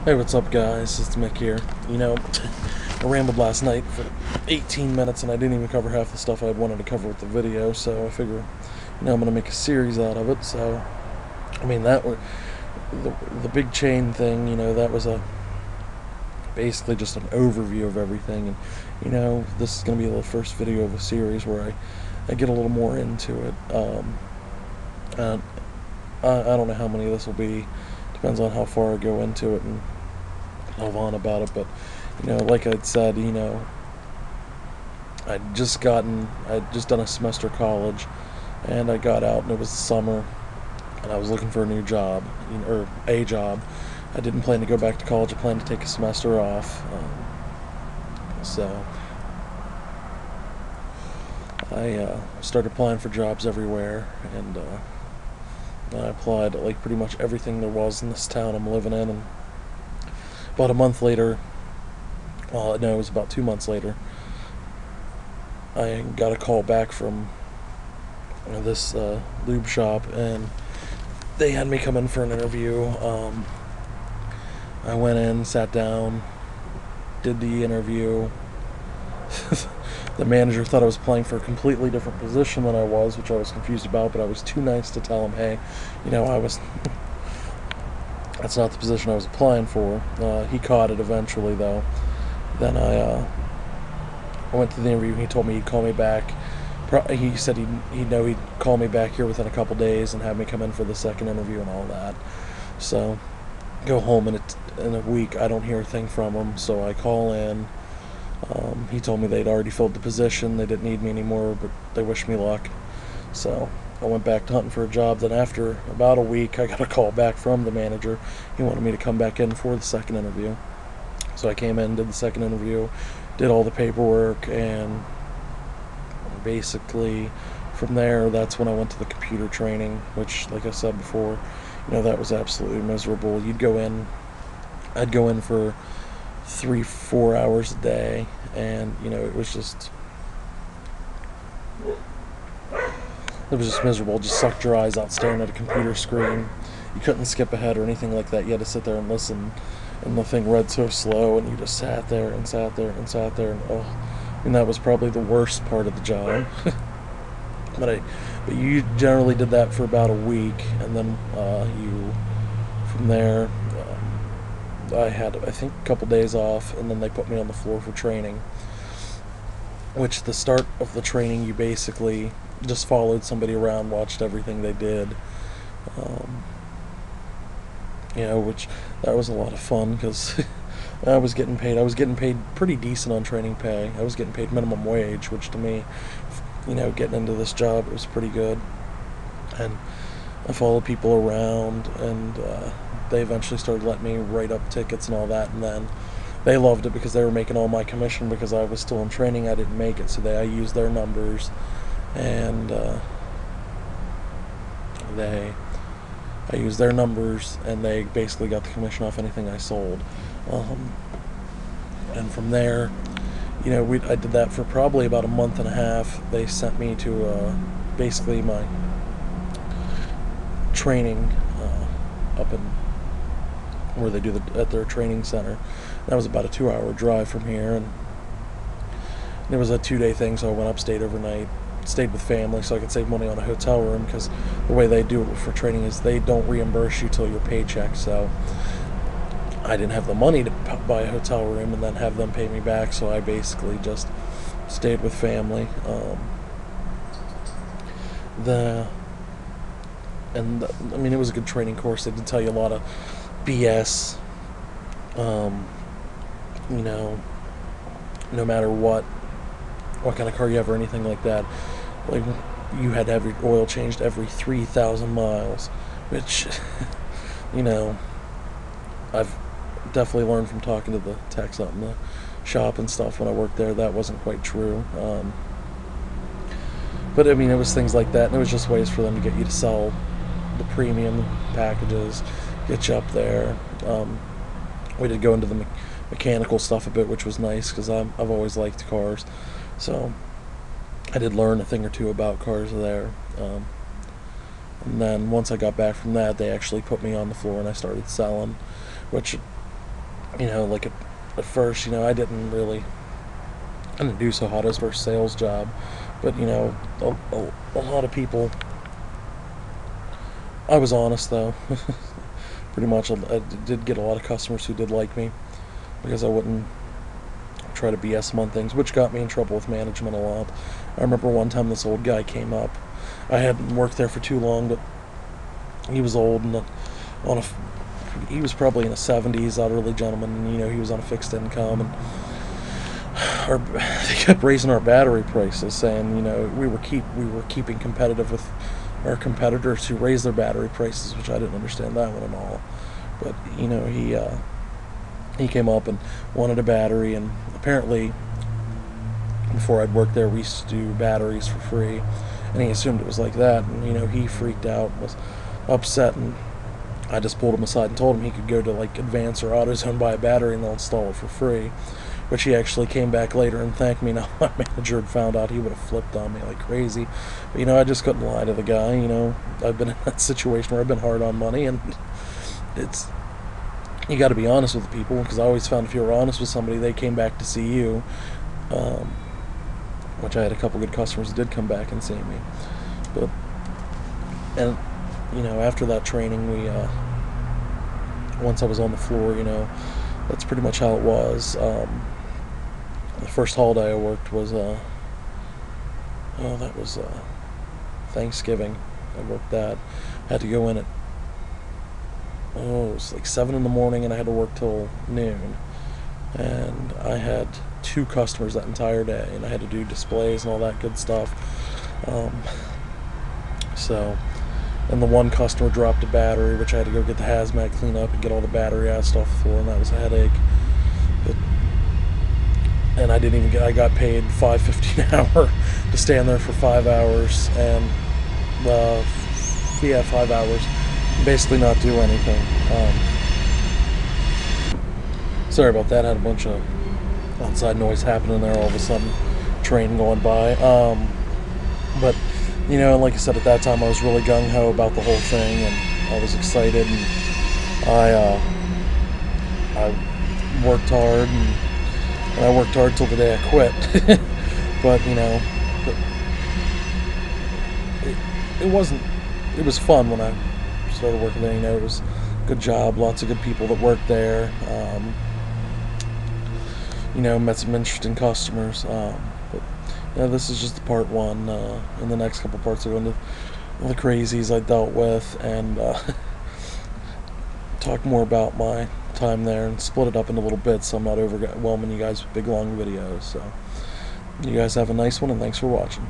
Hey, what's up, guys? It's Mick here. I rambled last night for 18 minutes and I didn't even cover half the stuff I wanted to cover with the video, so I figure, I'm gonna make a series out of it. So, that was the big chain thing, that was basically just an overview of everything. And, this is gonna be the first video of a series where I get a little more into it. And I don't know how many this will be. Depends on how far I go into it and love on about it. But like I'd said, I'd just done a semester of college, and I got out, and it was the summer, and I was looking for a new job, or a job. I didn't plan to go back to college. I planned to take a semester off. So I started applying for jobs everywhere, and I applied at like pretty much everything there was in this town I'm living in. And about a month later, well, no, it was about 2 months later, I got a call back from this lube shop, and they had me come in for an interview. I went in, sat down, did the interview. The manager thought I was applying for a completely different position than I was, which I was confused about, but I was too nice to tell him, hey, that's not the position I was applying for. He caught it eventually, though. Then I went to the interview, and he told me he'd call me back. He said he'd call me back here within a couple days and have me come in for the second interview and all that. So, go home, and in a week I don't hear a thing from him, so I call in. He told me they'd already filled the position, they didn't need me anymore, but they wished me luck. So I went back to hunting for a job. Then after about a week, I got a call back from the manager. He wanted me to come back in for the second interview. So I came in, did the second interview, did all the paperwork, and basically from there, that's when I went to the computer training, which, like I said before, that was absolutely miserable. I'd go in for 3-4 hours a day, and it was just miserable. Just sucked your eyes out staring at a computer screen. You couldn't skip ahead or anything like that. You had to sit there and listen, and the thing read so slow, and you just sat there and sat there and sat there, and that was probably the worst part of the job. but you generally did that for about a week, and then from there, I had, I think, a couple days off, and then they put me on the floor for training. Which, the start of the training, you basically just followed somebody around, watched everything they did. Which, that was a lot of fun, because I was getting paid pretty decent on training pay. I was getting paid minimum wage, which to me, getting into this job, it was pretty good. And I followed people around, and they eventually started letting me write up tickets and all that, and then they loved it because they were making all my commission because I was still in training. I didn't make it, so I used their numbers, and I used their numbers, and they basically got the commission off anything I sold. And from there, I did that for probably about a month and a half. They sent me to basically my training up in where they do at their training center. That was about a 2-hour drive from here, and it was a 2-day thing, so I went up, stayed overnight, stayed with family so I could save money on a hotel room, because the way they do it for training is they don't reimburse you till your paycheck. So I didn't have the money to buy a hotel room and then have them pay me back, so I basically just stayed with family. It was a good training course. They did tell you a lot of BS. No matter what kind of car you have or anything like that, like, you had to have your oil changed every 3,000 miles, which, I've definitely learned from talking to the techs out in the shop and stuff when I worked there. That wasn't quite true. But it was things like that, and it was just ways for them to get you to sell the premium packages, get you up there. We did go into the mechanical stuff a bit, which was nice, because I've always liked cars, so I did learn a thing or two about cars there. And then once I got back from that, they actually put me on the floor and I started selling, which you know, like at first, you know, I didn't do so hot as first sales job, but you know, a lot of people. I was honest though, pretty much. I did get a lot of customers who did like me because I wouldn't try to BS them on things, which got me in trouble with management a lot. I remember one time this old guy came up. I hadn't worked there for too long, but he was old and he was probably in his 70s, elderly gentleman, and you know, he was on a fixed income, and they kept raising our battery prices, saying, you know, we were keeping competitive with our competitors who raised their battery prices, which I didn't understand that one at all. But you know, he came up and wanted a battery, and apparently before I'd worked there, we used to do batteries for free, and he assumed it was like that, and you know, he freaked out, was upset, and I just pulled him aside and told him he could go to like Advance or AutoZone, buy a battery, and they'll install it for free. Which he actually came back later and thanked me. Now my manager had found out, he would have flipped on me like crazy. But you know, I just couldn't lie to the guy. You know, I've been in that situation where I've been hard on money, and you got to be honest with people, because I always found if you were honest with somebody, they came back to see you. Which I had a couple good customers that did come back and see me. And you know, after that training, once I was on the floor, you know, that's pretty much how it was. The first holiday I worked was Thanksgiving. I worked that. I had to go in at it was like 7 in the morning, and I had to work till noon. And I had 2 customers that entire day, and I had to do displays and all that good stuff. And the one customer dropped a battery, which I had to go get the hazmat clean up and get all the battery ass off the floor, and that was a headache. And I got paid $5.50 an hour to stand there for 5 hours, and 5 hours, basically not do anything. Sorry about that. I had a bunch of outside noise happening there all of a sudden, train going by. But you know, like I said, at that time I was really gung-ho about the whole thing, and I was excited, and I worked hard, and I worked hard till the day I quit. But you know, it was fun when I started working there. You know, it was a good job, lots of good people that worked there. You know, met some interesting customers. But you know, this is just part one. In the next couple parts, I'll go into all the crazies I dealt with, and talk more about my time there, and split it up into little bits so I'm not overwhelming you guys with big long videos. So you guys have a nice one, and thanks for watching.